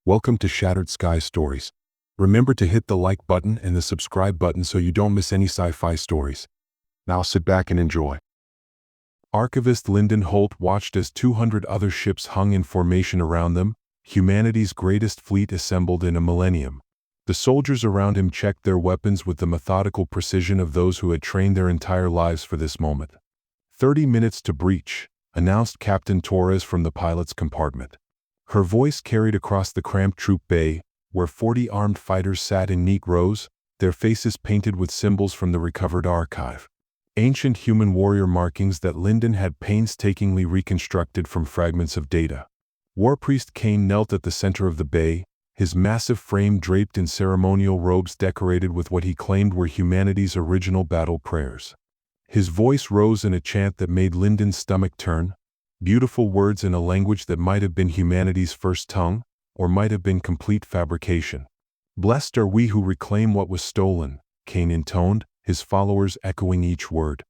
Welcome to Shattered Sky Stories. Remember to hit the like button and the subscribe button so you don't miss any sci-fi stories. Now sit back and enjoy. Archivist Lyndon Holt watched as 200 other ships hung in formation around them, humanity's greatest fleet assembled in a millennium. The soldiers around him checked their weapons with the methodical precision of those who had trained their entire lives for this moment. 30 minutes to breach, announced Captain Torres from the pilot's compartment. Her voice carried across the cramped troop bay, where 40 armed fighters sat in neat rows, their faces painted with symbols from the recovered archive. Ancient human warrior markings that Lyndon had painstakingly reconstructed from fragments of data. War Priest Kane knelt at the center of the bay, his massive frame draped in ceremonial robes decorated with what he claimed were humanity's original battle prayers. His voice rose in a chant that made Lyndon's stomach turn, beautiful words in a language that might have been humanity's first tongue, or might have been complete fabrication. "Blessed are we who reclaim what was stolen," Kane intoned, his followers echoing each word.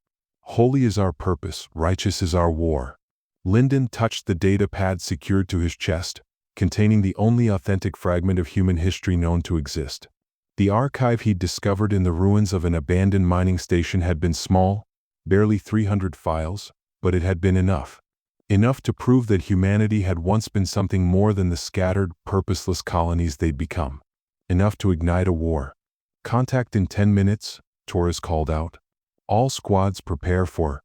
"Holy is our purpose, righteous is our war." Lyndon touched the data pad secured to his chest, containing the only authentic fragment of human history known to exist. The archive he'd discovered in the ruins of an abandoned mining station had been small, barely 300 files, but it had been enough. Enough to prove that humanity had once been something more than the scattered, purposeless colonies they'd become. Enough to ignite a war. "Contact in 10 minutes, Torres called out. "All squads prepare for..."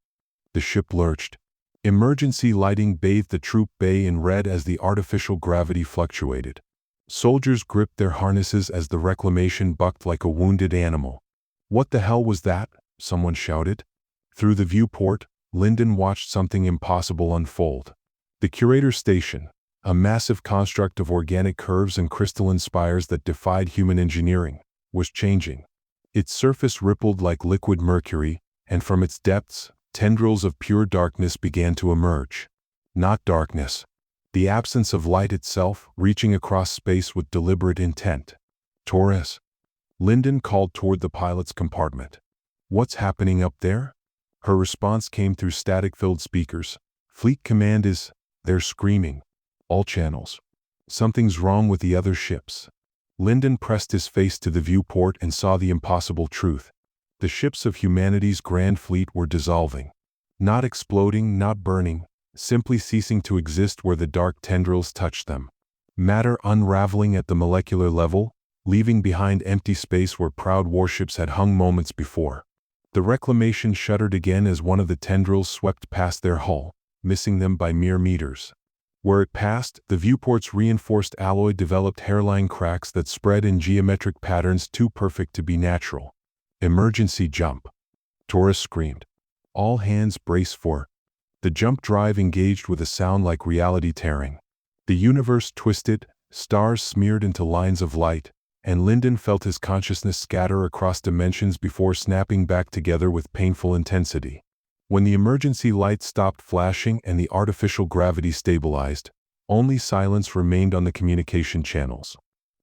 The ship lurched. Emergency lighting bathed the troop bay in red as the artificial gravity fluctuated. Soldiers gripped their harnesses as the reclamation bucked like a wounded animal. "What the hell was that?" someone shouted. Through the viewport, Lyndon watched something impossible unfold. The curator station, a massive construct of organic curves and crystalline spires that defied human engineering, was changing. Its surface rippled like liquid mercury, and from its depths, tendrils of pure darkness began to emerge. Not darkness. The absence of light itself, reaching across space with deliberate intent. "Torres?" Lyndon called toward the pilot's compartment. "What's happening up there?" Her response came through static-filled speakers. "Fleet command is..." They're screaming. "All channels. Something's wrong with the other ships." Lyndon pressed his face to the viewport and saw the impossible truth. The ships of humanity's grand fleet were dissolving. Not exploding, not burning, simply ceasing to exist where the dark tendrils touched them. Matter unraveling at the molecular level, leaving behind empty space where proud warships had hung moments before. The reclamation shuddered again as one of the tendrils swept past their hull, missing them by mere meters. Where it passed, the viewport's reinforced alloy developed hairline cracks that spread in geometric patterns too perfect to be natural. "Emergency jump," Torres screamed. "All hands brace for..." The jump drive engaged with a sound like reality tearing. The universe twisted, stars smeared into lines of light, and Lyndon felt his consciousness scatter across dimensions before snapping back together with painful intensity. When the emergency light stopped flashing and the artificial gravity stabilized, only silence remained on the communication channels.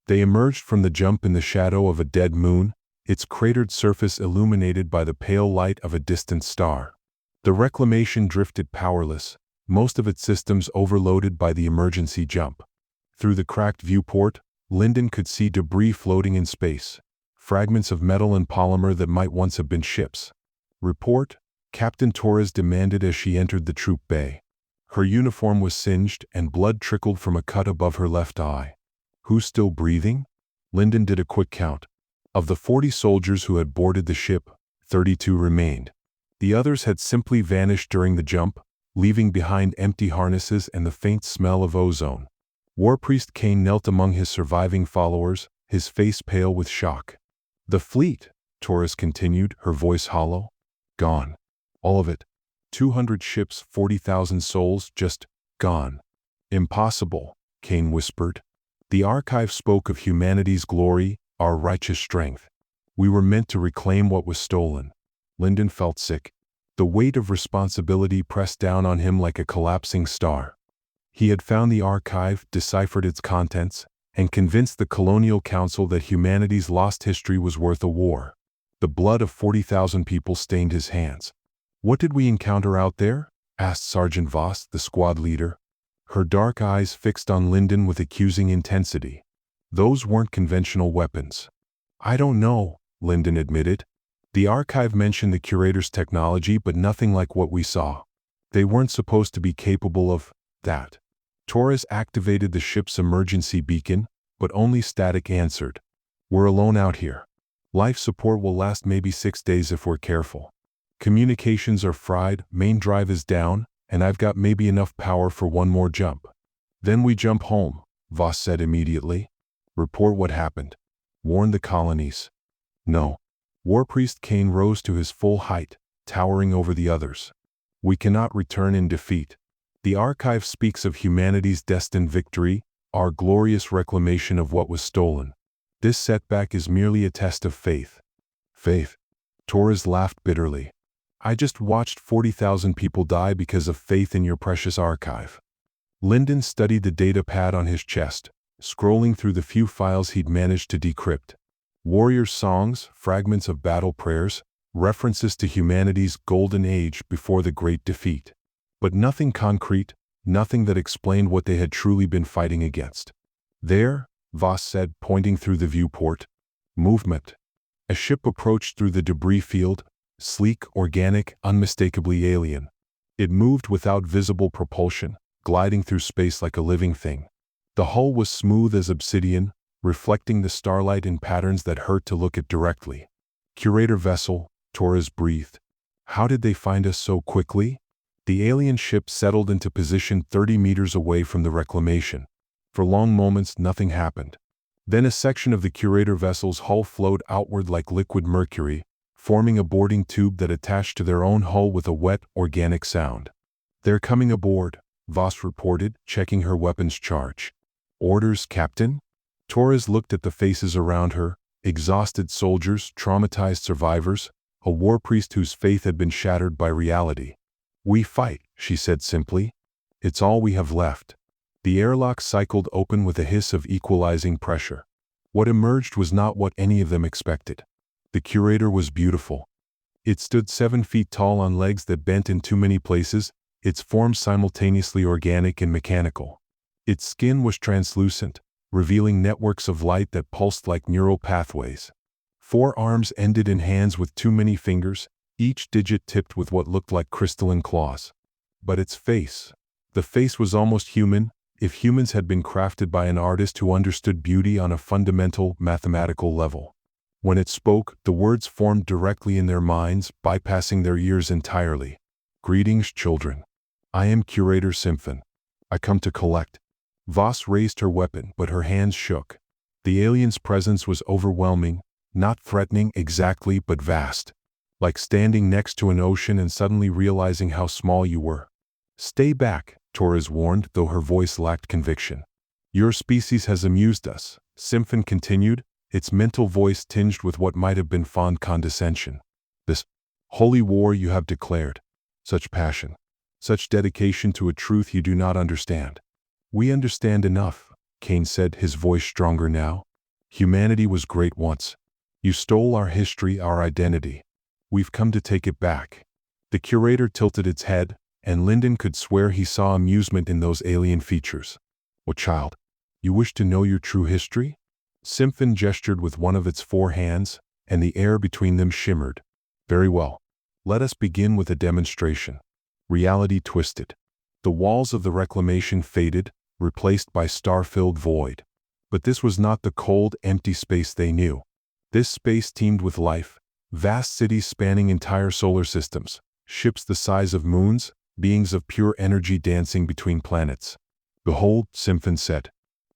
They emerged from the jump in the shadow of a dead moon, its cratered surface illuminated by the pale light of a distant star. The reclamation drifted powerless, most of its systems overloaded by the emergency jump. Through the cracked viewport, Lyndon could see debris floating in space, fragments of metal and polymer that might once have been ships. "Report," Captain Torres demanded as she entered the troop bay. Her uniform was singed and blood trickled from a cut above her left eye. "Who's still breathing?" Lyndon did a quick count. Of the 40 soldiers who had boarded the ship, 32 remained. The others had simply vanished during the jump, leaving behind empty harnesses and the faint smell of ozone. War Priest Kane knelt among his surviving followers, his face pale with shock. "The fleet," Torres continued, her voice hollow. "Gone. All of it. 200 ships, 40,000 souls, just gone." "Impossible," Kane whispered. "The archive spoke of humanity's glory, our righteous strength. We were meant to reclaim what was stolen." Lyndon felt sick. The weight of responsibility pressed down on him like a collapsing star. He had found the archive, deciphered its contents, and convinced the Colonial Council that humanity's lost history was worth a war. The blood of 40,000 people stained his hands. "What did we encounter out there?" asked Sergeant Voss, the squad leader. her dark eyes fixed on Lyndon with accusing intensity. Those weren't conventional weapons. I don't know, Lyndon admitted. The archive mentioned the curator's technology, but nothing like what we saw. They weren't supposed to be capable of that. Torres activated the ship's emergency beacon, but only static answered. We're alone out here. Life support will last maybe 6 days if we're careful. Communications are fried, main drive is down, and I've got maybe enough power for one more jump. Then we jump home, Voss said immediately. Report what happened. Warn the colonies. No. War Priest Kane rose to his full height, towering over the others. We cannot return in defeat. The archive speaks of humanity's destined victory, our glorious reclamation of what was stolen. This setback is merely a test of faith. Faith? Torres laughed bitterly. I just watched 40,000 people die because of faith in your precious archive. Lyndon studied the data pad on his chest, scrolling through the few files he'd managed to decrypt. Warriors' songs, fragments of battle prayers, references to humanity's golden age before the great defeat. But nothing concrete, nothing that explained what they had truly been fighting against. There, Voss said, pointing through the viewport. Movement. A ship approached through the debris field, sleek, organic, unmistakably alien. It moved without visible propulsion, gliding through space like a living thing. The hull was smooth as obsidian, reflecting the starlight in patterns that hurt to look at directly. Curator vessel, Torres breathed. How did they find us so quickly? The alien ship settled into position 30 meters away from the reclamation. For long moments, nothing happened. Then a section of the curator vessel's hull flowed outward like liquid mercury, forming a boarding tube that attached to their own hull with a wet, organic sound. They're coming aboard, Voss reported, checking her weapons charge. Orders, Captain? Torres looked at the faces around her, exhausted soldiers, traumatized survivors, a war priest whose faith had been shattered by reality. We fight, she said simply. It's all we have left. The airlock cycled open with a hiss of equalizing pressure. What emerged was not what any of them expected. The curator was beautiful. It stood 7 feet tall on legs that bent in too many places, its form simultaneously organic and mechanical. Its skin was translucent, revealing networks of light that pulsed like neural pathways. 4 arms ended in hands with too many fingers, each digit tipped with what looked like crystalline claws. But its face. The face was almost human, if humans had been crafted by an artist who understood beauty on a fundamental, mathematical level. When it spoke, the words formed directly in their minds, bypassing their ears entirely. Greetings, children. I am Curator Symphon. I come to collect. Voss raised her weapon, but her hands shook. The alien's presence was overwhelming, not threatening exactly, but vast. Like standing next to an ocean and suddenly realizing how small you were. Stay back, Torres warned, though her voice lacked conviction. Your species has amused us, Symphon continued, its mental voice tinged with what might have been fond condescension. This holy war you have declared. Such passion. Such dedication to a truth you do not understand. We understand enough, Kane said, his voice stronger now. Humanity was great once. You stole our history, our identity. We've come to take it back. The curator tilted its head, and Lyndon could swear he saw amusement in those alien features. Oh, child, you wish to know your true history? Symphon gestured with one of its 4 hands, and the air between them shimmered. Very well. Let us begin with a demonstration. Reality twisted. The walls of the reclamation faded, replaced by star-filled void. But this was not the cold, empty space they knew. This space teemed with life, vast cities spanning entire solar systems, ships the size of moons, beings of pure energy dancing between planets. Behold, Symphon said.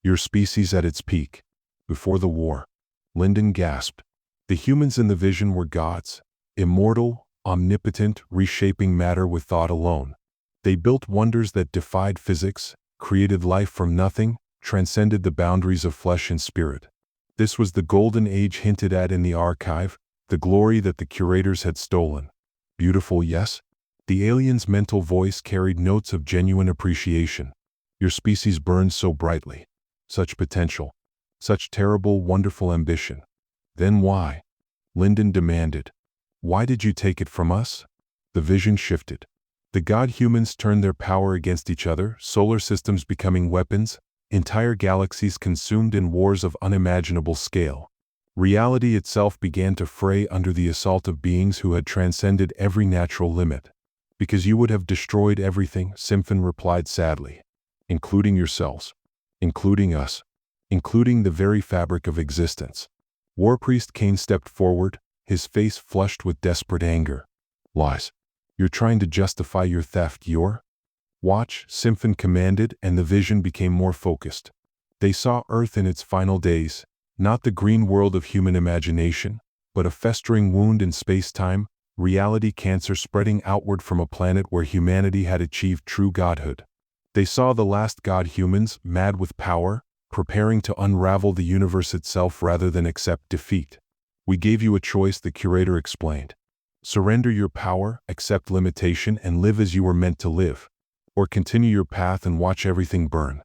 Your species at its peak. Before the war. Lyndon gasped. The humans in the vision were gods, immortal, omnipotent, reshaping matter with thought alone. They built wonders that defied physics, created life from nothing, transcended the boundaries of flesh and spirit. This was the golden age hinted at in the archive, the glory that the curators had stolen. Beautiful, yes? The alien's mental voice carried notes of genuine appreciation. Your species burns so brightly. Such potential. Such terrible, wonderful ambition. Then why? Lyndon demanded. Why did you take it from us? The vision shifted. The god-humans turned their power against each other, solar systems becoming weapons, entire galaxies consumed in wars of unimaginable scale. Reality itself began to fray under the assault of beings who had transcended every natural limit. Because you would have destroyed everything, Symphon replied sadly. Including yourselves. Including us. Including the very fabric of existence. Warpriest Kane stepped forward, his face flushed with desperate anger. Lies. You're trying to justify your theft, Watch, Symphon commanded, and the vision became more focused. They saw Earth in its final days, not the green world of human imagination, but a festering wound in space-time, reality cancer spreading outward from a planet where humanity had achieved true godhood. They saw the last god-humans, mad with power, preparing to unravel the universe itself rather than accept defeat. We gave you a choice, the curator explained. Surrender your power, accept limitation, and live as you were meant to live. Or continue your path and watch everything burn.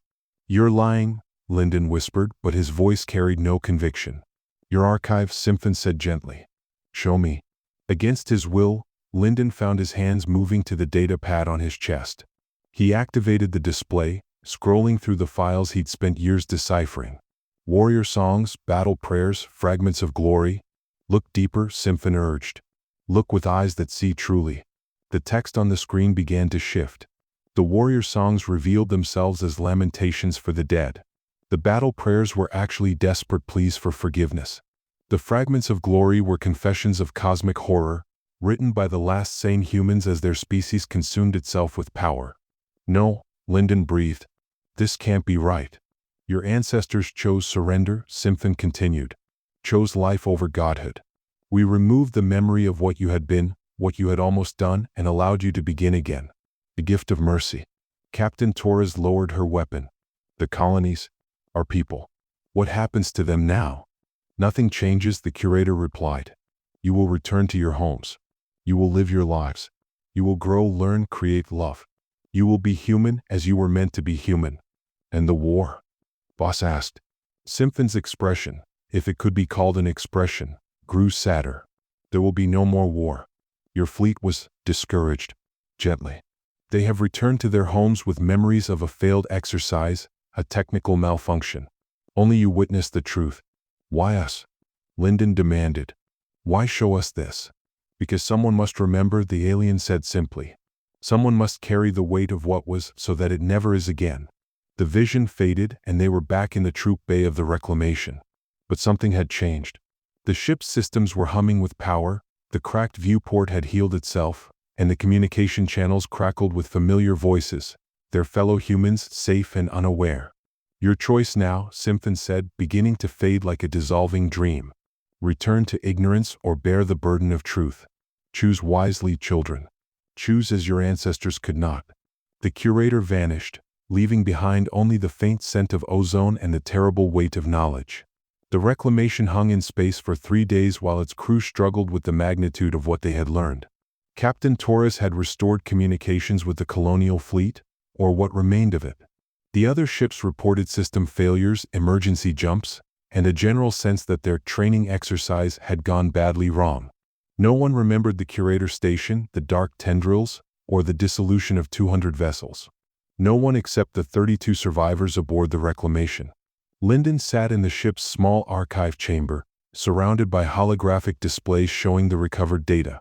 You're lying, Lyndon whispered, but his voice carried no conviction. Your archive, Symphon said gently. Show me. Against his will, Lyndon found his hands moving to the data pad on his chest. He activated the display, scrolling through the files he'd spent years deciphering. Warrior songs, battle prayers, fragments of glory. Look deeper, Symphon urged. Look with eyes that see truly. The text on the screen began to shift. The warrior songs revealed themselves as lamentations for the dead. The battle prayers were actually desperate pleas for forgiveness. The fragments of glory were confessions of cosmic horror, written by the last sane humans as their species consumed itself with power. No, Lyndon breathed. This can't be right. Your ancestors chose surrender, Symphon continued. Chose life over godhood. We removed the memory of what you had been, what you had almost done, and allowed you to begin again. The gift of mercy. Captain Torres lowered her weapon. The colonies, our people. What happens to them now? Nothing changes, the curator replied. You will return to your homes. You will live your lives. You will grow, learn, create, love. You will be human as you were meant to be human. And the war? Boss asked. Symphon's expression, if it could be called an expression, grew sadder. There will be no more war. Your fleet was discouraged. Gently. They have returned to their homes with memories of a failed exercise, a technical malfunction. Only you witnessed the truth. Why us? Lyndon demanded. Why show us this? Because someone must remember, the alien said simply. Someone must carry the weight of what was so that it never is again. The vision faded and they were back in the troop bay of the reclamation. But something had changed. The ship's systems were humming with power, the cracked viewport had healed itself, and the communication channels crackled with familiar voices, their fellow humans safe and unaware. Your choice now, Symphon said, beginning to fade like a dissolving dream. Return to ignorance or bear the burden of truth. Choose wisely, children. Choose as your ancestors could not. The curator vanished, leaving behind only the faint scent of ozone and the terrible weight of knowledge. The reclamation hung in space for 3 days while its crew struggled with the magnitude of what they had learned. Captain Torres had restored communications with the colonial fleet, or what remained of it. The other ships reported system failures, emergency jumps, and a general sense that their training exercise had gone badly wrong. No one remembered the curator station, the dark tendrils, or the dissolution of 200 vessels. No one except the 32 survivors aboard the reclamation. Lyndon sat in the ship's small archive chamber, surrounded by holographic displays showing the recovered data.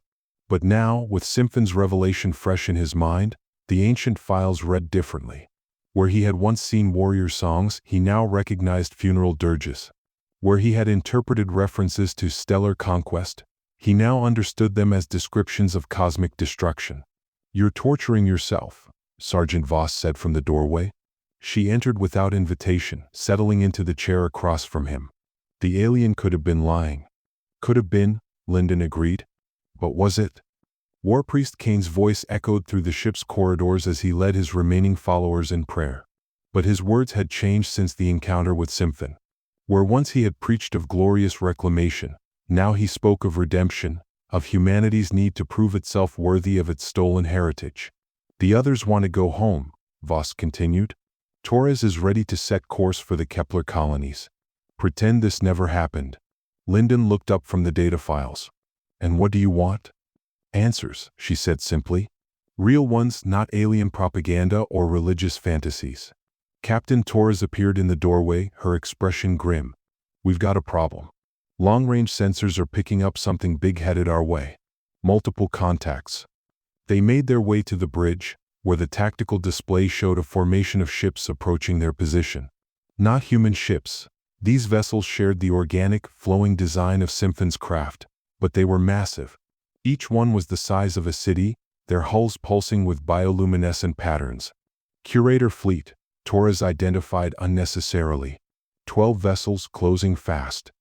But now, with Symphon's revelation fresh in his mind, the ancient files read differently. Where he had once seen warrior songs, he now recognized funeral dirges. Where he had interpreted references to stellar conquest, he now understood them as descriptions of cosmic destruction. You're torturing yourself, Sergeant Voss said from the doorway. She entered without invitation, settling into the chair across from him. The alien could have been lying. Could have been, Lyndon agreed. But was it? Warpriest Kane's voice echoed through the ship's corridors as he led his remaining followers in prayer. But his words had changed since the encounter with Symphon. Where once he had preached of glorious reclamation, now he spoke of redemption, of humanity's need to prove itself worthy of its stolen heritage. The others want to go home, Voss continued. Torres is ready to set course for the Kepler colonies. Pretend this never happened. Lyndon looked up from the data files. And what do you want? Answers, she said simply. Real ones, not alien propaganda or religious fantasies. Captain Torres appeared in the doorway, her expression grim. We've got a problem. Long-range sensors are picking up something big headed our way. Multiple contacts. They made their way to the bridge, where the tactical display showed a formation of ships approaching their position. Not human ships. These vessels shared the organic, flowing design of Symphon's craft, but they were massive. Each one was the size of a city, their hulls pulsing with bioluminescent patterns. Curator fleet, Torres identified unnecessarily. 12 vessels closing fast.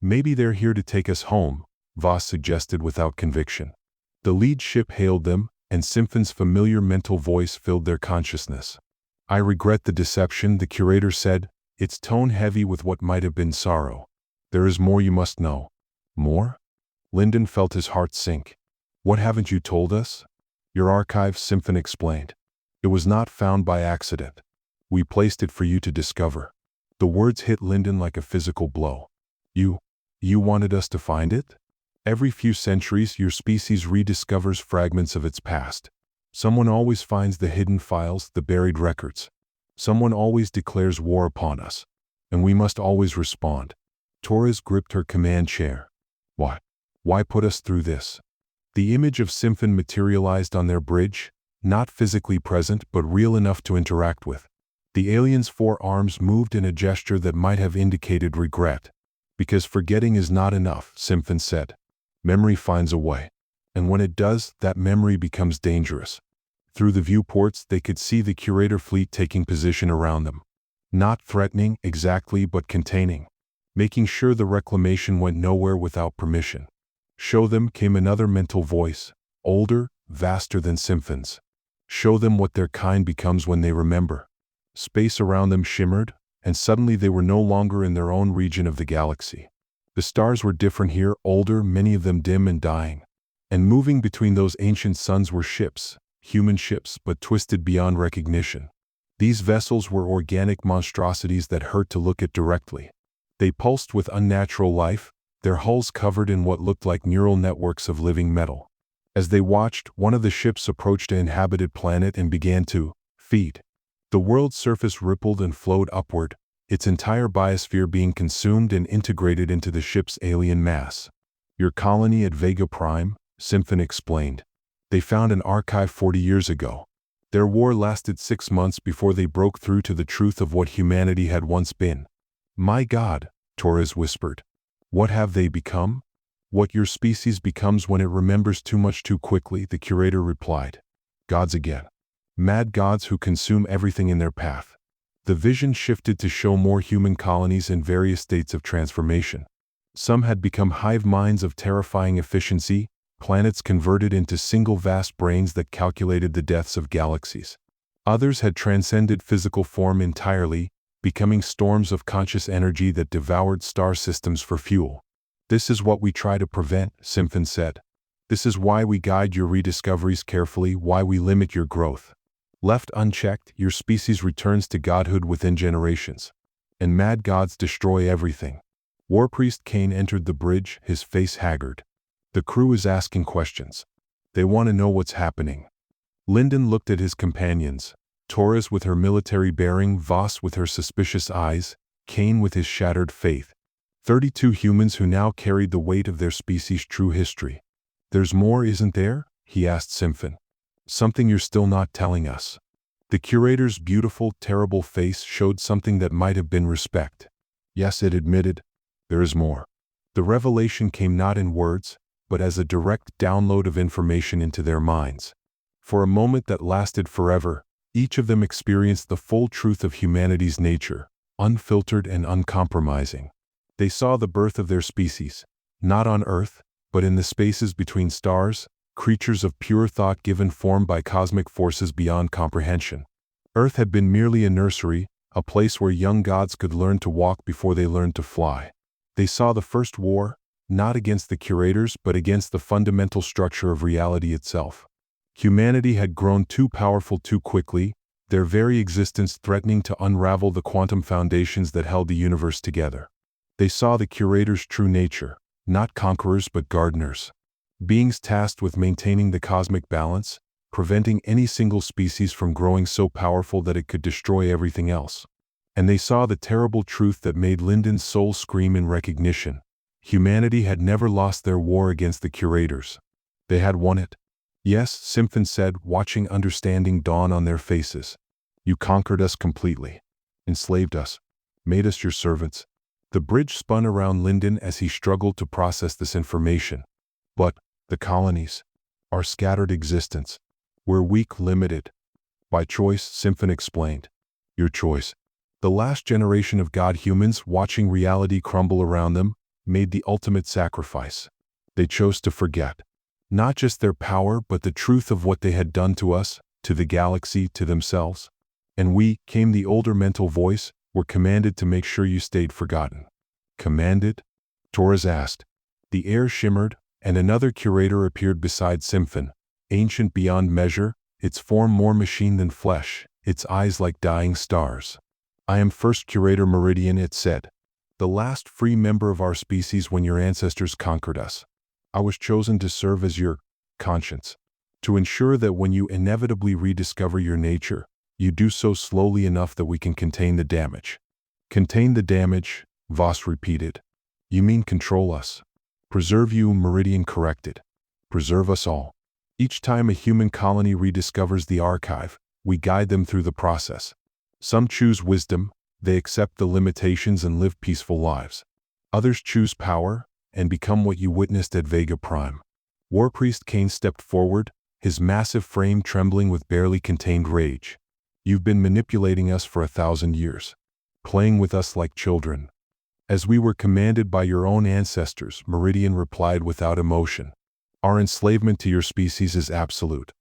Maybe they're here to take us home, Voss suggested without conviction. The lead ship hailed them, and Symphon's familiar mental voice filled their consciousness. I regret the deception, the curator said, its tone heavy with what might have been sorrow. There is more you must know. More? Lyndon felt his heart sink. What haven't you told us? Your archive, Symphon explained. It was not found by accident. We placed it for you to discover. The words hit Lyndon like a physical blow. You wanted us to find it? Every few centuries, your species rediscovers fragments of its past. Someone always finds the hidden files, the buried records. Someone always declares war upon us. And we must always respond. Torres gripped her command chair. Why? Why put us through this? The image of Symphon materialized on their bridge, not physically present but real enough to interact with. The alien's 4 arms moved in a gesture that might have indicated regret. Because forgetting is not enough, Symphon said. Memory finds a way. And when it does, that memory becomes dangerous. Through the viewports, they could see the curator fleet taking position around them. Not threatening exactly, but containing. Making sure the reclamation went nowhere without permission. Show them, came another mental voice, older, vaster than Symphon's. Show them what their kind becomes when they remember. Space around them shimmered, and suddenly they were no longer in their own region of the galaxy. The stars were different here, older, many of them dim and dying. And moving between those ancient suns were ships, human ships, but twisted beyond recognition. These vessels were organic monstrosities that hurt to look at directly. They pulsed with unnatural life, their hulls covered in what looked like neural networks of living metal. As they watched, one of the ships approached an inhabited planet and began to feed. The world's surface rippled and flowed upward, its entire biosphere being consumed and integrated into the ship's alien mass. Your colony at Vega Prime, Symphon explained. They found an archive 40 years ago. Their war lasted 6 months before they broke through to the truth of what humanity had once been. My God, Torres whispered. What have they become? What your species becomes when it remembers too much too quickly, the curator replied. Gods again. Mad gods who consume everything in their path. The vision shifted to show more human colonies in various states of transformation. Some had become hive minds of terrifying efficiency, planets converted into single vast brains that calculated the deaths of galaxies. Others had transcended physical form entirely, becoming storms of conscious energy that devoured star systems for fuel. This is what we try to prevent, Symphon said. This is why we guide your rediscoveries carefully, why we limit your growth. Left unchecked, your species returns to godhood within generations. And mad gods destroy everything. Warpriest Kane entered the bridge, his face haggard. The crew is asking questions. They want to know what's happening. Lyndon looked at his companions. Torres with her military bearing, Voss with her suspicious eyes, Kane with his shattered faith. 32 humans who now carried the weight of their species' true history. There's more, isn't there? He asked Symphon. Something you're still not telling us. The curator's beautiful, terrible face showed something that might have been respect. Yes, it admitted. There is more. The revelation came not in words, but as a direct download of information into their minds. For a moment that lasted forever, each of them experienced the full truth of humanity's nature, unfiltered and uncompromising. They saw the birth of their species, not on Earth, but in the spaces between stars, creatures of pure thought given form by cosmic forces beyond comprehension. Earth had been merely a nursery, a place where young gods could learn to walk before they learned to fly. They saw the first war, not against the curators but against the fundamental structure of reality itself. Humanity had grown too powerful too quickly, their very existence threatening to unravel the quantum foundations that held the universe together. They saw the curators' true nature, not conquerors but gardeners. Beings tasked with maintaining the cosmic balance, preventing any single species from growing so powerful that it could destroy everything else. And they saw the terrible truth that made Lyndon's soul scream in recognition. Humanity had never lost their war against the curators. They had won it. Yes, Symphon said, watching understanding dawn on their faces. You conquered us completely. Enslaved us. Made us your servants. The bridge spun around Lyndon as he struggled to process this information. But the colonies, our scattered existence, we're weak, limited. By choice, Symphon explained. Your choice. The last generation of God-humans, watching reality crumble around them, made the ultimate sacrifice. They chose to forget. Not just their power, but the truth of what they had done to us, to the galaxy, to themselves. And we, came the older mental voice, were commanded to make sure you stayed forgotten. Commanded? Torres asked. The air shimmered, and another curator appeared beside Symphon, ancient beyond measure, its form more machine than flesh, its eyes like dying stars. I am first curator Meridian, it said. The last free member of our species when your ancestors conquered us. I was chosen to serve as your conscience, to ensure that when you inevitably rediscover your nature, you do so slowly enough that we can contain the damage. Contain the damage, Voss repeated. You mean control us. Preserve you, Meridian corrected. Preserve us all. Each time a human colony rediscovers the archive, we guide them through the process. Some choose wisdom, they accept the limitations and live peaceful lives. Others choose power, and become what you witnessed at Vega Prime. Warpriest Kane stepped forward, his massive frame trembling with barely contained rage. You've been manipulating us for 1,000 years. Playing with us like children. As we were commanded by your own ancestors, Meridian replied without emotion. Our enslavement to your species is absolute.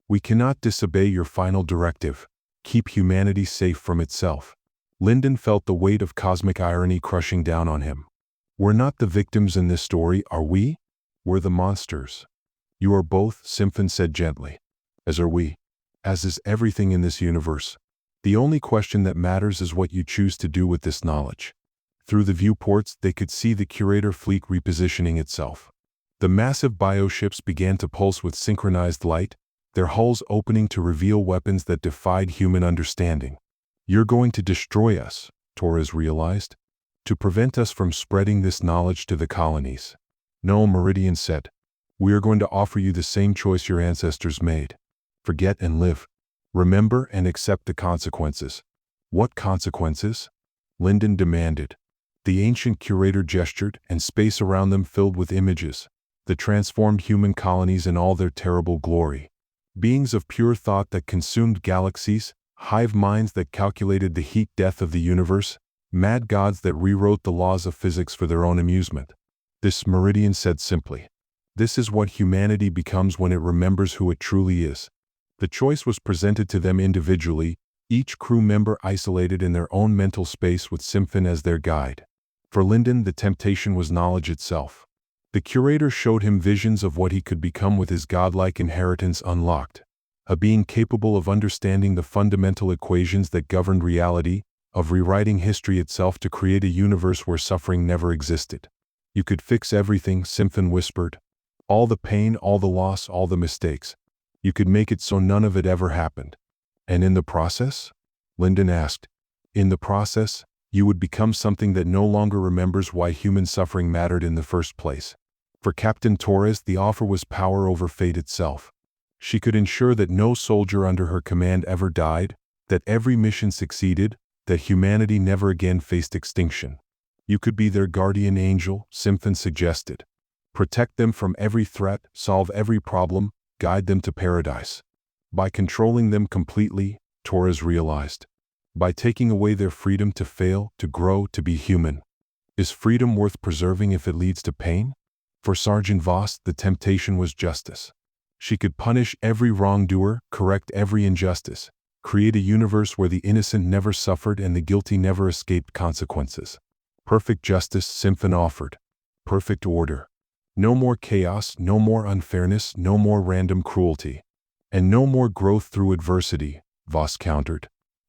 We cannot disobey your final directive. Keep humanity safe from itself. Lyndon felt the weight of cosmic irony crushing down on him. We're not the victims in this story, are we? We're the monsters. You are both, Symphon said gently. As are we. As is everything in this universe. The only question that matters is what you choose to do with this knowledge. Through the viewports, they could see the curator fleet repositioning itself. The massive bioships began to pulse with synchronized light, their hulls opening to reveal weapons that defied human understanding. You're going to destroy us, Torres realized. To prevent us from spreading this knowledge to the colonies. No, Meridian said. We are going to offer you the same choice your ancestors made. Forget and live. Remember and accept the consequences. What consequences? Lyndon demanded. The ancient curator gestured, and space around them filled with images. The transformed human colonies in all their terrible glory. Beings of pure thought that consumed galaxies, hive minds that calculated the heat death of the universe, mad gods that rewrote the laws of physics for their own amusement. This, Meridian said simply. This is what humanity becomes when it remembers who it truly is. The choice was presented to them individually, each crew member isolated in their own mental space with Symphon as their guide. For Lyndon, the temptation was knowledge itself. The curator showed him visions of what he could become with his godlike inheritance unlocked. A being capable of understanding the fundamental equations that governed reality, of rewriting history itself to create a universe where suffering never existed. You could fix everything, Symphon whispered. All the pain, all the loss, all the mistakes. You could make it so none of it ever happened. And in the process? Lyndon asked. In the process, you would become something that no longer remembers why human suffering mattered in the first place. For Captain Torres, the offer was power over fate itself. She could ensure that no soldier under her command ever died, that every mission succeeded, that humanity never again faced extinction. You could be their guardian angel, Symphon suggested. Protect them from every threat, solve every problem, guide them to paradise. By controlling them completely, Torres realized. By taking away their freedom to fail, to grow, to be human. Is freedom worth preserving if it leads to pain? For Sergeant Voss, the temptation was justice. She could punish every wrongdoer, correct every injustice, create a universe where the innocent never suffered and the guilty never escaped consequences. Perfect justice, Symphon offered. Perfect order. No more chaos, no more unfairness, no more random cruelty. And no more growth through adversity, Voss countered.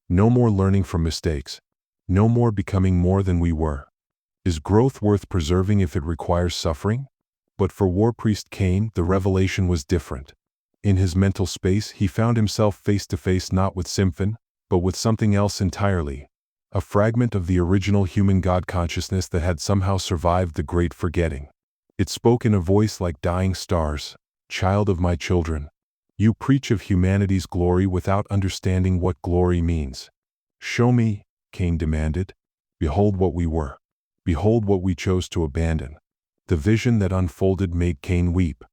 No more learning from mistakes. No more becoming more than we were. Is growth worth preserving if it requires suffering? But for Warpriest Kane, the revelation was different. In his mental space, he found himself face to face not with Symphon, but with something else entirely. A fragment of the original human God consciousness that had somehow survived the great forgetting. It spoke in a voice like dying stars. "Child of my children, you preach of humanity's glory without understanding what glory means. Show me," Cain demanded. "Behold what we were. Behold what we chose to abandon." The vision that unfolded made Cain weep.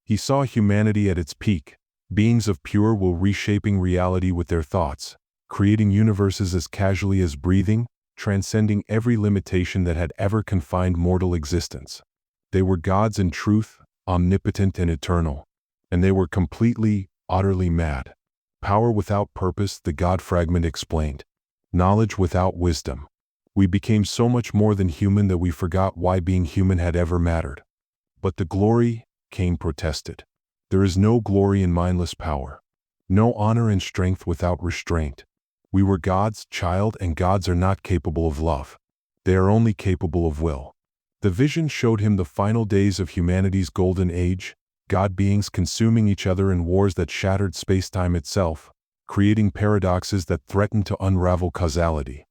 He saw humanity at its peak, beings of pure will reshaping reality with their thoughts, creating universes as casually as breathing, transcending every limitation that had ever confined mortal existence. They were gods in truth, omnipotent and eternal. And they were completely, utterly mad. Power without purpose, the God fragment explained. Knowledge without wisdom. We became so much more than human that we forgot why being human had ever mattered. "But the glory," Cain protested. "There is no glory in mindless power. No honor and strength without restraint. We were God's child, and gods are not capable of love. They are only capable of will." The vision showed him the final days of humanity's golden age, God beings consuming each other in wars that shattered spacetime itself, creating paradoxes that threatened to unravel causality.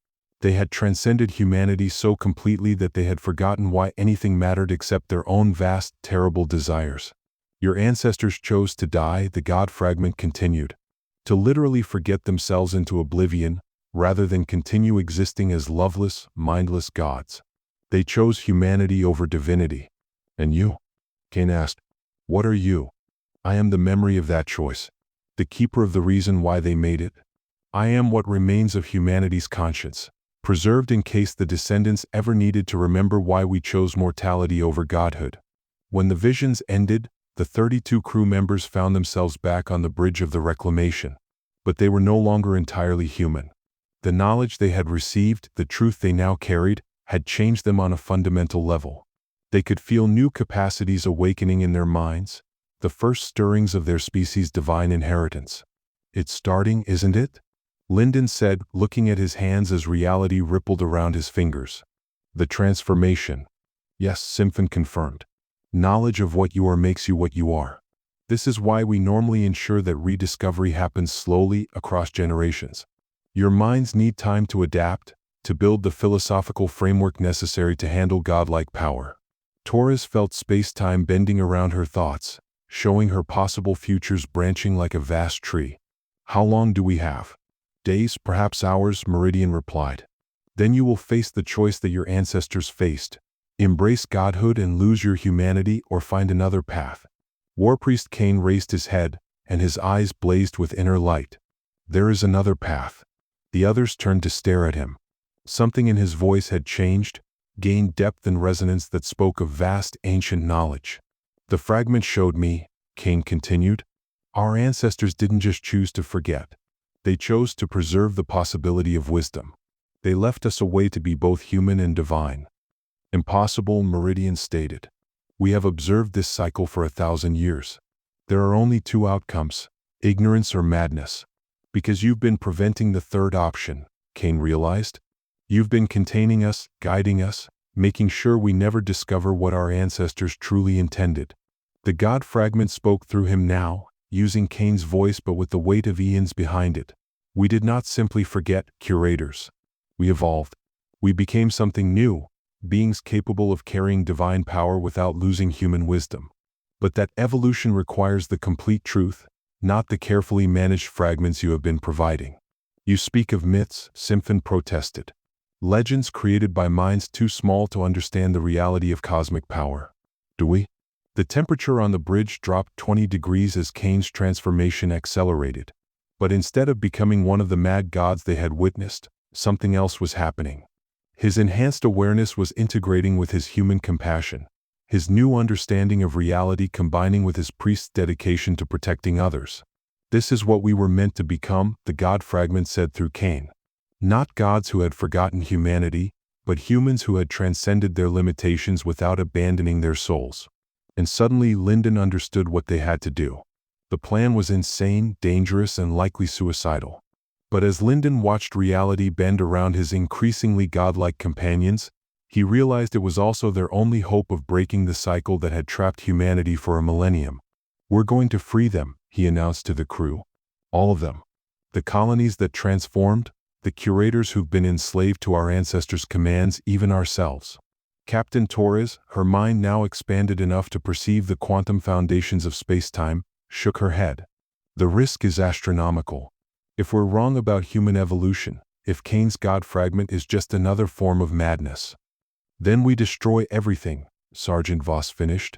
They had transcended humanity so completely that they had forgotten why anything mattered except their own vast, terrible desires. "Your ancestors chose to die," the God fragment continued, "to literally forget themselves into oblivion, rather than continue existing as loveless, mindless gods. They chose humanity over divinity." "And you?" Cain asked. "What are you?" "I am the memory of that choice, the keeper of the reason why they made it. I am what remains of humanity's conscience, preserved in case the descendants ever needed to remember why we chose mortality over godhood." When the visions ended, the 32 crew members found themselves back on the bridge of the reclamation. But they were no longer entirely human. The knowledge they had received, the truth they now carried, had changed them on a fundamental level. They could feel new capacities awakening in their minds, the first stirrings of their species' divine inheritance. "It's starting, isn't it?" Lyndon said, looking at his hands as reality rippled around his fingers. "The transformation." "Yes," Symphon confirmed. "Knowledge of what you are makes you what you are. This is why we normally ensure that rediscovery happens slowly across generations. Your minds need time to adapt, to build the philosophical framework necessary to handle godlike power." Torres felt space-time bending around her thoughts, showing her possible futures branching like a vast tree. "How long do we have?" "Days, perhaps hours," Meridian replied. "Then you will face the choice that your ancestors faced. Embrace godhood and lose your humanity, or find another path." Warpriest Cain raised his head, and his eyes blazed with inner light. "There is another path." The others turned to stare at him. Something in his voice had changed, gained depth and resonance that spoke of vast, ancient knowledge. "The fragment showed me," Cain continued, "our ancestors didn't just choose to forget. They chose to preserve the possibility of wisdom. They left us a way to be both human and divine." "Impossible," Meridian stated. "We have observed this cycle for 1,000 years. There are only two outcomes, ignorance or madness. Because you've been preventing the third option," Cain realized. "You've been containing us, guiding us, making sure we never discover what our ancestors truly intended." The God fragment spoke through him now, using Cain's voice but with the weight of eons behind it. "We did not simply forget, curators. We evolved. We became something new, beings capable of carrying divine power without losing human wisdom. But that evolution requires the complete truth, not the carefully managed fragments you have been providing." "You speak of myths," Symphon protested. "Legends created by minds too small to understand the reality of cosmic power." "Do we?" The temperature on the bridge dropped 20 degrees as Cain's transformation accelerated. But instead of becoming one of the mad gods they had witnessed, something else was happening. His enhanced awareness was integrating with his human compassion, his new understanding of reality combining with his priest's dedication to protecting others. "This is what we were meant to become," the God fragment said through Cain. "Not gods who had forgotten humanity, but humans who had transcended their limitations without abandoning their souls." And suddenly Lyndon understood what they had to do. The plan was insane, dangerous, and likely suicidal. But as Lyndon watched reality bend around his increasingly godlike companions, he realized it was also their only hope of breaking the cycle that had trapped humanity for a millennium. "We're going to free them," he announced to the crew. "All of them. The colonies that transformed, the curators who've been enslaved to our ancestors' commands, even ourselves." Captain Torres, her mind now expanded enough to perceive the quantum foundations of space-time, shook her head. "The risk is astronomical. If we're wrong about human evolution, if Cain's God fragment is just another form of madness, then we destroy everything," Sergeant Voss finished.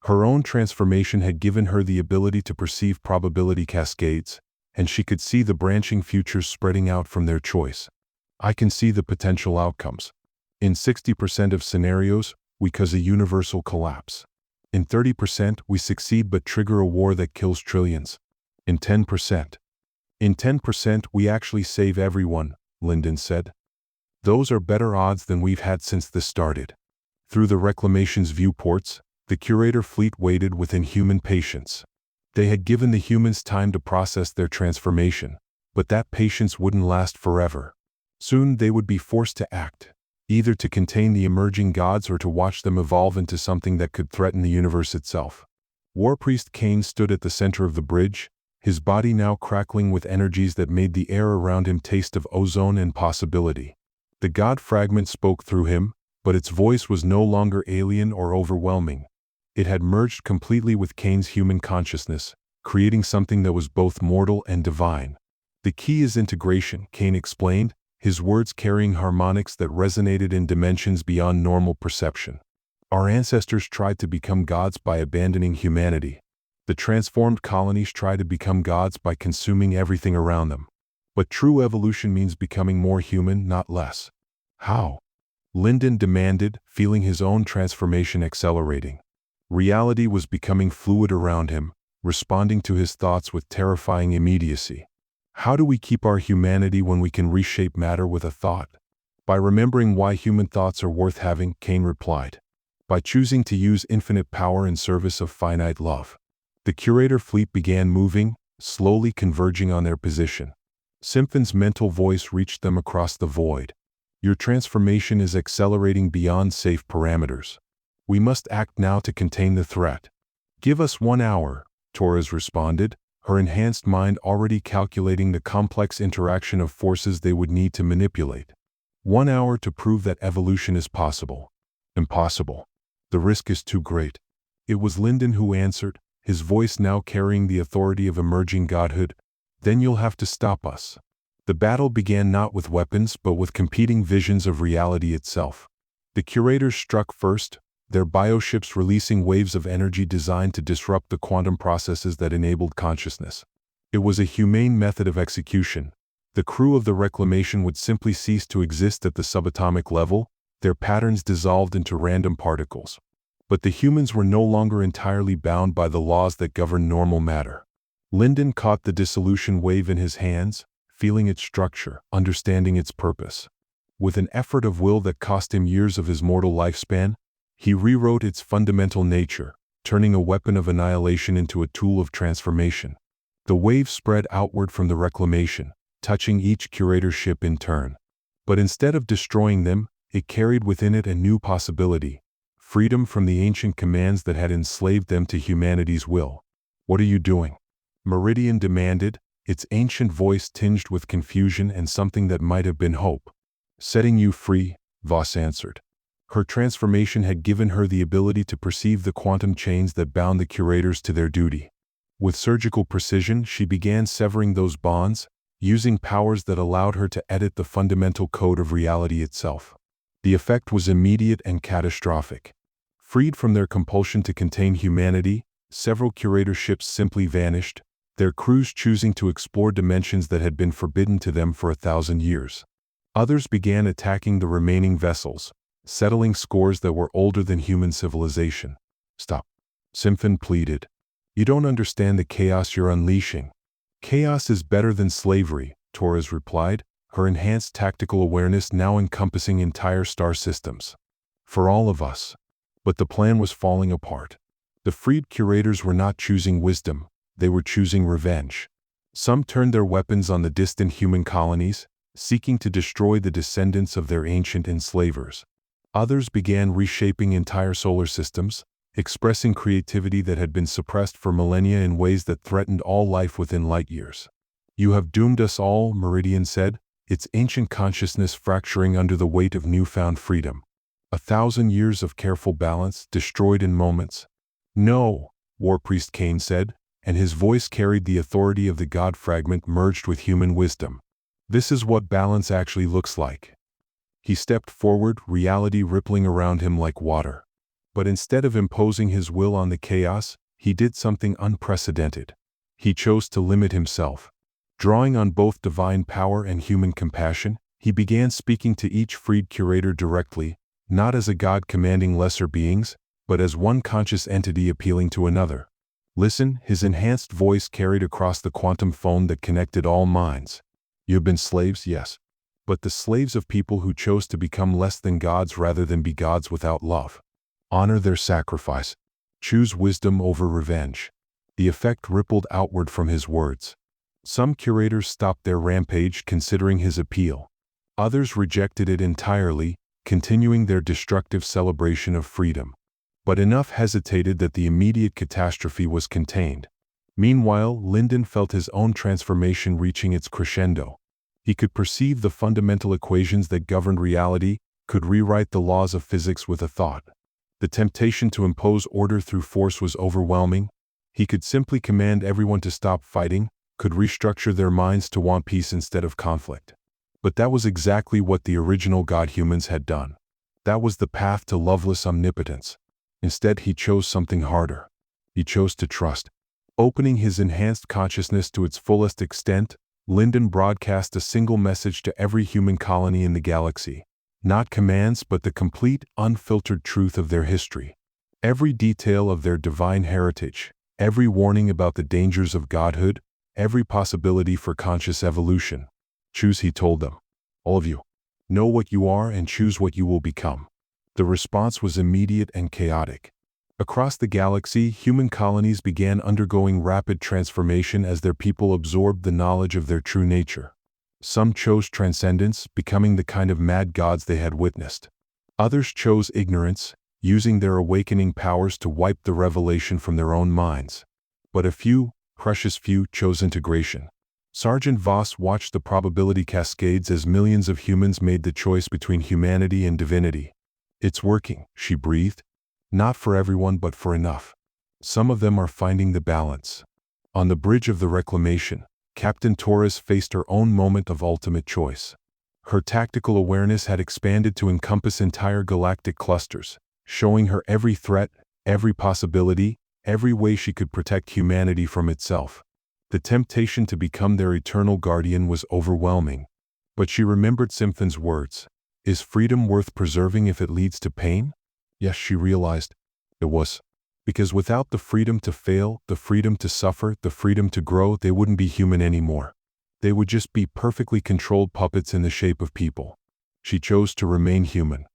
Her own transformation had given her the ability to perceive probability cascades, and she could see the branching futures spreading out from their choice. "I can see the potential outcomes. In 60% of scenarios, we cause a universal collapse. In 30%, we succeed but trigger a war that kills trillions. In 10%, we actually save everyone," Lyndon said. "Those are better odds than we've had since this started." Through the Reclamation's viewports, the curator fleet waited with inhuman patience. They had given the humans time to process their transformation, but that patience wouldn't last forever. Soon they would be forced to act, either to contain the emerging gods or to watch them evolve into something that could threaten the universe itself. Warpriest Cain stood at the center of the bridge, his body now crackling with energies that made the air around him taste of ozone and possibility. The God fragment spoke through him, but its voice was no longer alien or overwhelming. It had merged completely with Cain's human consciousness, creating something that was both mortal and divine. "The key is integration," Cain explained, his words carrying harmonics that resonated in dimensions beyond normal perception. "Our ancestors tried to become gods by abandoning humanity. The transformed colonies try to become gods by consuming everything around them. But true evolution means becoming more human, not less." "How?" Lyndon demanded, feeling his own transformation accelerating. Reality was becoming fluid around him, responding to his thoughts with terrifying immediacy. "How do we keep our humanity when we can reshape matter with a thought?" "By remembering why human thoughts are worth having," Cain replied. "By choosing to use infinite power in service of finite love." The curator fleet began moving, slowly converging on their position. Symphon's mental voice reached them across the void. "Your transformation is accelerating beyond safe parameters. We must act now to contain the threat." "Give us 1 hour," Torres responded, her enhanced mind already calculating the complex interaction of forces they would need to manipulate. 1 hour to prove that evolution is possible." "Impossible. The risk is too great." It was Lyndon who answered, his voice now carrying the authority of emerging godhood. "Then you'll have to stop us." The battle began not with weapons but with competing visions of reality itself. The curators struck first, their bioships releasing waves of energy designed to disrupt the quantum processes that enabled consciousness. It was a humane method of execution. The crew of the Reclamation would simply cease to exist at the subatomic level, their patterns dissolved into random particles. But the humans were no longer entirely bound by the laws that govern normal matter. Lyndon caught the dissolution wave in his hands, feeling its structure, understanding its purpose. With an effort of will that cost him years of his mortal lifespan, he rewrote its fundamental nature, turning a weapon of annihilation into a tool of transformation. The wave spread outward from the Reclamation, touching each curator ship in turn. But instead of destroying them, it carried within it a new possibility: freedom from the ancient commands that had enslaved them to humanity's will. "What are you doing?" Meridian demanded, its ancient voice tinged with confusion and something that might have been hope. "Setting you free," Voss answered. Her transformation had given her the ability to perceive the quantum chains that bound the curators to their duty. With surgical precision, she began severing those bonds, using powers that allowed her to edit the fundamental code of reality itself. The effect was immediate and catastrophic. Freed from their compulsion to contain humanity, several curator ships simply vanished, their crews choosing to explore dimensions that had been forbidden to them for 1,000 years. Others began attacking the remaining vessels, settling scores that were older than human civilization. "Stop," Symphon pleaded. "You don't understand the chaos you're unleashing." "Chaos is better than slavery," Torres replied, her enhanced tactical awareness now encompassing entire star systems. "For all of us." But the plan was falling apart. The freed curators were not choosing wisdom, they were choosing revenge. Some turned their weapons on the distant human colonies, seeking to destroy the descendants of their ancient enslavers. Others began reshaping entire solar systems, expressing creativity that had been suppressed for millennia in ways that threatened all life within light years. "You have doomed us all," Meridian said, its ancient consciousness fracturing under the weight of newfound freedom. 1,000 years of careful balance, destroyed in moments. "No," War Priest Kane said, and his voice carried the authority of the God fragment merged with human wisdom. "This is what balance actually looks like." He stepped forward, reality rippling around him like water. But instead of imposing his will on the chaos, he did something unprecedented. He chose to limit himself. Drawing on both divine power and human compassion, he began speaking to each freed curator directly, not as a god commanding lesser beings, but as one conscious entity appealing to another. "Listen," his enhanced voice carried across the quantum phone that connected all minds. "You've been slaves, yes. But the slaves of people who chose to become less than gods rather than be gods without love. Honor their sacrifice. Choose wisdom over revenge." The effect rippled outward from his words. Some curators stopped their rampage considering his appeal. Others rejected it entirely, continuing their destructive celebration of freedom. But enough hesitated that the immediate catastrophe was contained. Meanwhile, Lyndon felt his own transformation reaching its crescendo. He could perceive the fundamental equations that governed reality, could rewrite the laws of physics with a thought. The temptation to impose order through force was overwhelming. He could simply command everyone to stop fighting, could restructure their minds to want peace instead of conflict. But that was exactly what the original God-humans had done. That was the path to loveless omnipotence. Instead, he chose something harder. He chose to trust. Opening his enhanced consciousness to its fullest extent, Lyndon broadcast a single message to every human colony in the galaxy. Not commands, but the complete, unfiltered truth of their history. Every detail of their divine heritage, every warning about the dangers of godhood, every possibility for conscious evolution. "Choose," he told them. "All of you. Know what you are and choose what you will become." The response was immediate and chaotic. Across the galaxy, human colonies began undergoing rapid transformation as their people absorbed the knowledge of their true nature. Some chose transcendence, becoming the kind of mad gods they had witnessed. Others chose ignorance, using their awakening powers to wipe the revelation from their own minds. But a few, precious few, chose integration. Sergeant Voss watched the probability cascades as millions of humans made the choice between humanity and divinity. "It's working," she breathed. "Not for everyone, but for enough. Some of them are finding the balance." On the bridge of the reclamation, Captain Torres faced her own moment of ultimate choice. Her tactical awareness had expanded to encompass entire galactic clusters, showing her every threat, every possibility, every way she could protect humanity from itself. The temptation to become their eternal guardian was overwhelming. But she remembered Simpson's words. "Is freedom worth preserving if it leads to pain?" Yes, she realized, it was. Because without the freedom to fail, the freedom to suffer, the freedom to grow, they wouldn't be human anymore. They would just be perfectly controlled puppets in the shape of people. She chose to remain human.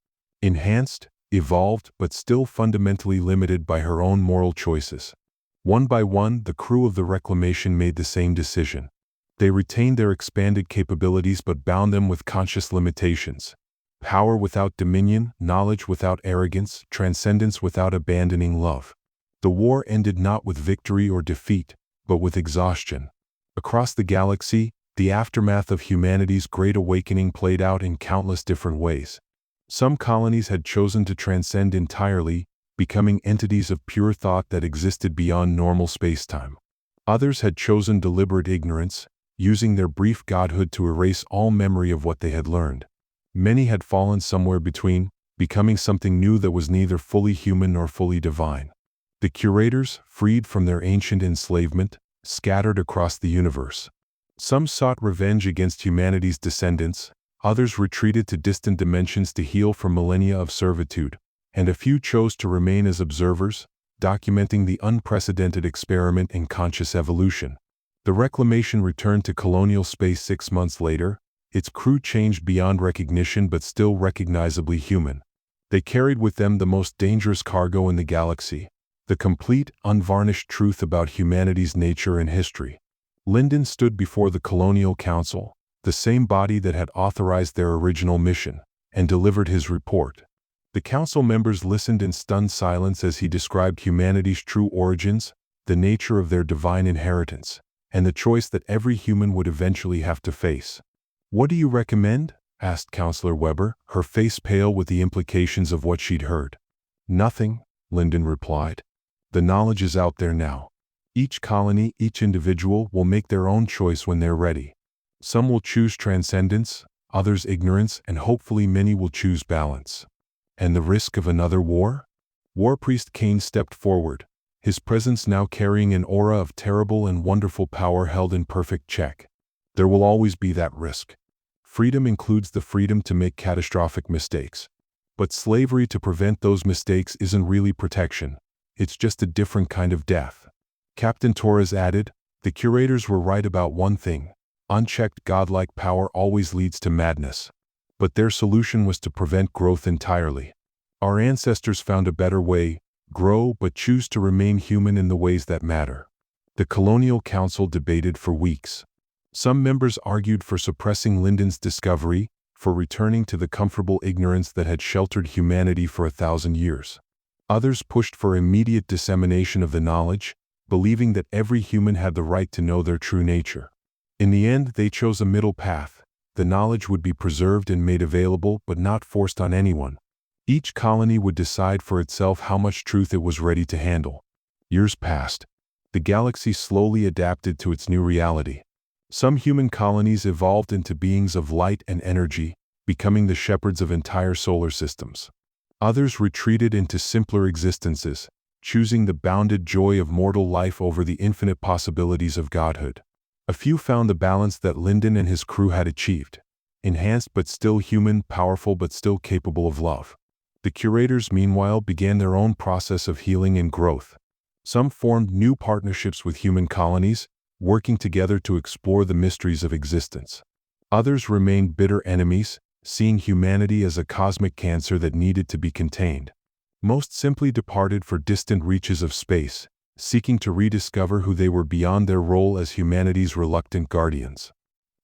Enhanced, evolved, but still fundamentally limited by her own moral choices. One by one, the crew of the Reclamation made the same decision. They retained their expanded capabilities but bound them with conscious limitations. Power without dominion, knowledge without arrogance, transcendence without abandoning love. The war ended not with victory or defeat, but with exhaustion. Across the galaxy, the aftermath of humanity's great awakening played out in countless different ways. Some colonies had chosen to transcend entirely, becoming entities of pure thought that existed beyond normal spacetime. Others had chosen deliberate ignorance, using their brief godhood to erase all memory of what they had learned. Many had fallen somewhere between, becoming something new that was neither fully human nor fully divine. The curators, freed from their ancient enslavement, scattered across the universe. Some sought revenge against humanity's descendants, others retreated to distant dimensions to heal from millennia of servitude, and a few chose to remain as observers, documenting the unprecedented experiment in conscious evolution. The Reclamation returned to colonial space 6 months later. Its crew changed beyond recognition but still recognizably human. They carried with them the most dangerous cargo in the galaxy, the complete, unvarnished truth about humanity's nature and history. Lyndon stood before the Colonial Council, the same body that had authorized their original mission, and delivered his report. The council members listened in stunned silence as he described humanity's true origins, the nature of their divine inheritance, and the choice that every human would eventually have to face. "What do you recommend?" asked Counselor Weber, her face pale with the implications of what she'd heard. "Nothing," Lyndon replied. "The knowledge is out there now. Each colony, each individual will make their own choice when they're ready. Some will choose transcendence, others ignorance, and hopefully many will choose balance." "And the risk of another war?" War Priest Kane stepped forward, his presence now carrying an aura of terrible and wonderful power held in perfect check. "There will always be that risk. Freedom includes the freedom to make catastrophic mistakes. But slavery to prevent those mistakes isn't really protection. It's just a different kind of death." Captain Torres added, "The curators were right about one thing. Unchecked godlike power always leads to madness. But their solution was to prevent growth entirely. Our ancestors found a better way: grow but choose to remain human in the ways that matter." The Colonial Council debated for weeks. Some members argued for suppressing Lyndon's discovery, for returning to the comfortable ignorance that had sheltered humanity for 1,000 years. Others pushed for immediate dissemination of the knowledge, believing that every human had the right to know their true nature. In the end, they chose a middle path. The knowledge would be preserved and made available, but not forced on anyone. Each colony would decide for itself how much truth it was ready to handle. Years passed. The galaxy slowly adapted to its new reality. Some human colonies evolved into beings of light and energy, becoming the shepherds of entire solar systems. Others retreated into simpler existences, choosing the bounded joy of mortal life over the infinite possibilities of godhood. A few found the balance that Lyndon and his crew had achieved: enhanced but still human, powerful but still capable of love. The curators, meanwhile, began their own process of healing and growth. Some formed new partnerships with human colonies, working together to explore the mysteries of existence. Others remained bitter enemies, seeing humanity as a cosmic cancer that needed to be contained. Most simply departed for distant reaches of space, seeking to rediscover who they were beyond their role as humanity's reluctant guardians.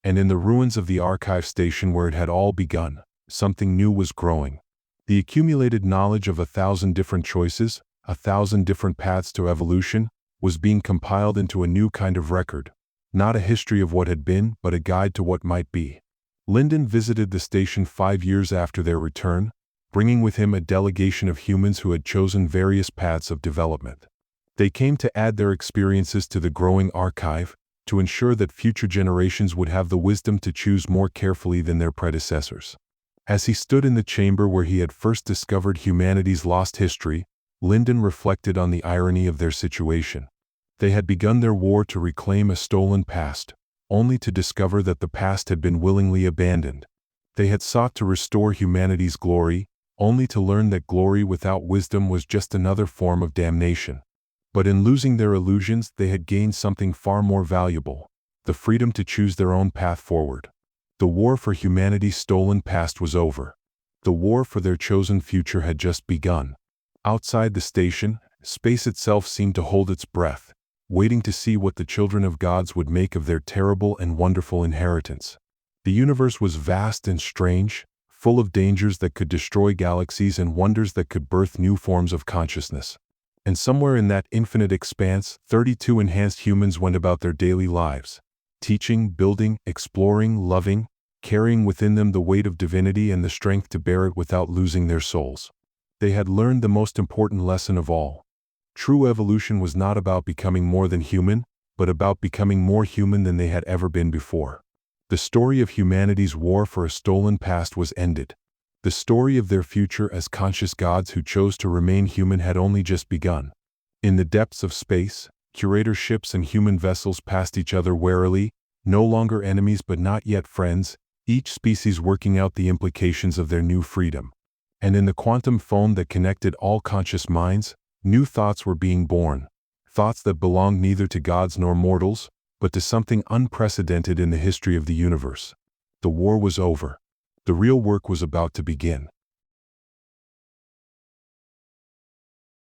And in the ruins of the archive station where it had all begun, something new was growing. The accumulated knowledge of 1,000 different choices, 1,000 different paths to evolution, was being compiled into a new kind of record. Not a history of what had been, but a guide to what might be. Lyndon visited the station 5 years after their return, bringing with him a delegation of humans who had chosen various paths of development. They came to add their experiences to the growing archive, to ensure that future generations would have the wisdom to choose more carefully than their predecessors. As he stood in the chamber where he had first discovered humanity's lost history, Lyndon reflected on the irony of their situation. They had begun their war to reclaim a stolen past, only to discover that the past had been willingly abandoned. They had sought to restore humanity's glory, only to learn that glory without wisdom was just another form of damnation. But in losing their illusions, they had gained something far more valuable: the freedom to choose their own path forward. The war for humanity's stolen past was over. The war for their chosen future had just begun. Outside the station, space itself seemed to hold its breath, waiting to see what the children of gods would make of their terrible and wonderful inheritance. The universe was vast and strange, full of dangers that could destroy galaxies and wonders that could birth new forms of consciousness. And somewhere in that infinite expanse, 32 enhanced humans went about their daily lives, teaching, building, exploring, loving, carrying within them the weight of divinity and the strength to bear it without losing their souls. They had learned the most important lesson of all. True evolution was not about becoming more than human, but about becoming more human than they had ever been before. The story of humanity's war for a stolen past was ended. The story of their future as conscious gods who chose to remain human had only just begun. In the depths of space, curator ships and human vessels passed each other warily, no longer enemies but not yet friends, each species working out the implications of their new freedom. And in the quantum phone that connected all conscious minds, new thoughts were being born, thoughts that belonged neither to gods nor mortals, but to something unprecedented in the history of the universe. The war was over. The real work was about to begin.